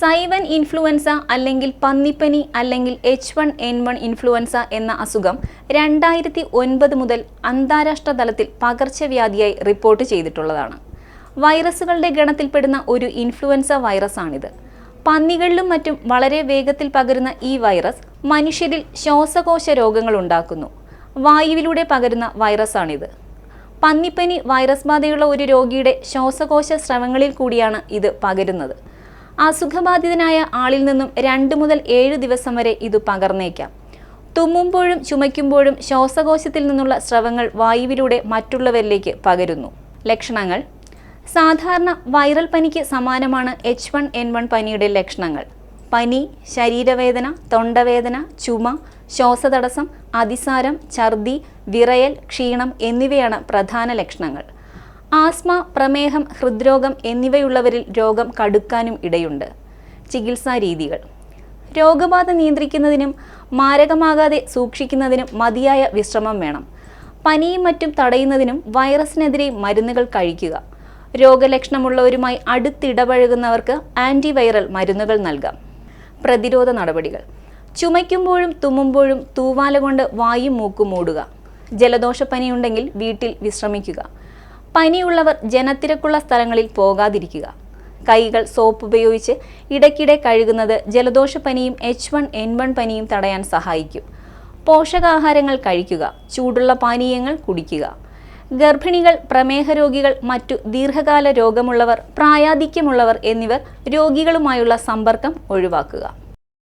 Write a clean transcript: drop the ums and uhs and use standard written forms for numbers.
സൈവൻ influenza അല്ലെങ്കിൽ പന്നിപ്പനി അല്ലെങ്കിൽ H1N1 influenza എന്ന അസുഖം 2009 മുതൽ അന്താരാഷ്ട്ര തലത്തിൽ പകർച്ചവ്യാധിയായി റിപ്പോർട്ട് ചെയ്തിട്ടുള്ളതാണ്. വൈറസുകളുടെ ഗണത്തിൽപ്പെടുന്ന ഒരു ഇൻഫ്ലുവൻസ വൈറസാണിത്. പന്നികളിലും മറ്റും വളരെ വേഗത്തിൽ പകരുന്ന ഈ വൈറസ് മനുഷ്യരിൽ ശ്വാസകോശ രോഗങ്ങൾ ഉണ്ടാക്കുന്നു. വായുവിലൂടെ പകരുന്ന വൈറസാണിത്. പന്നിപ്പനി വൈറസ് ബാധയുള്ള ഒരു രോഗിയുടെ ശ്വാസകോശ സ്രവങ്ങളിൽ കൂടിയാണ് ഇത് പകരുന്നത്. അസുഖബാധിതനായ ആളിൽ നിന്നും 2 മുതൽ 7 ദിവസം വരെ ഇത് പകർന്നേക്കാം. തുമ്മുമ്പോഴും ചുമയ്ക്കുമ്പോഴും ശ്വാസകോശത്തിൽ നിന്നുള്ള സ്രവങ്ങൾ വായുവിലൂടെ മറ്റുള്ളവരിലേക്ക് പകരുന്നു. ലക്ഷണങ്ങൾ: സാധാരണ വൈറൽ പനിക്ക് സമാനമാണ് H1N1 പനിയുടെ ലക്ഷണങ്ങൾ. പനി, ശരീരവേദന, തൊണ്ടവേദന, ചുമ, ശ്വാസതടസ്സം, അതിസാരം, ഛർദി, വിറയൽ, ക്ഷീണം എന്നിവയാണ് പ്രധാന ലക്ഷണങ്ങൾ. ആസ്മ, പ്രമേഹം, ഹൃദ്രോഗം എന്നിവയുള്ളവരിൽ രോഗം കടുക്കാനും ഇടയുണ്ട്. ചികിത്സാ രീതികൾ: രോഗബാധ നിയന്ത്രിക്കുന്നതിനും മാരകമാകാതെ സൂക്ഷിക്കുന്നതിനും മതിയായ വിശ്രമം വേണം. പനിയും മറ്റും തടയുന്നതിനും വൈറസിനെതിരെ മരുന്നുകൾ കഴിക്കുക. രോഗലക്ഷണമുള്ളവരുമായി അടുത്തിടപഴകുന്നവർക്ക് ആൻറ്റിവൈറൽ മരുന്നുകൾ നൽകാം. പ്രതിരോധ നടപടികൾ: ചുമയ്ക്കുമ്പോഴും തുമ്മുമ്പോഴും തൂവാല കൊണ്ട് വായും മൂക്കും മൂടുക. ജലദോഷപ്പനിയുണ്ടെങ്കിൽ വീട്ടിൽ വിശ്രമിക്കുക. പനിയുള്ളവർ ജനത്തിരക്കുള്ള സ്ഥലങ്ങളിൽ പോകാതിരിക്കുക. കൈകൾ സോപ്പ് ഉപയോഗിച്ച് ഇടയ്ക്കിടെ കഴുകുന്നത് ജലദോഷപ്പനിയും H1N1 പനിയും തടയാൻ സഹായിക്കും. പോഷകാഹാരങ്ങൾ കഴിക്കുക. ചൂടുള്ള പാനീയങ്ങൾ കുടിക്കുക. ഗർഭിണികൾ, പ്രമേഹ രോഗികൾ, മറ്റു ദീർഘകാല രോഗമുള്ളവർ, പ്രായാധിക്യമുള്ളവർ എന്നിവർ രോഗികളുമായുള്ള സമ്പർക്കം ഒഴിവാക്കുക.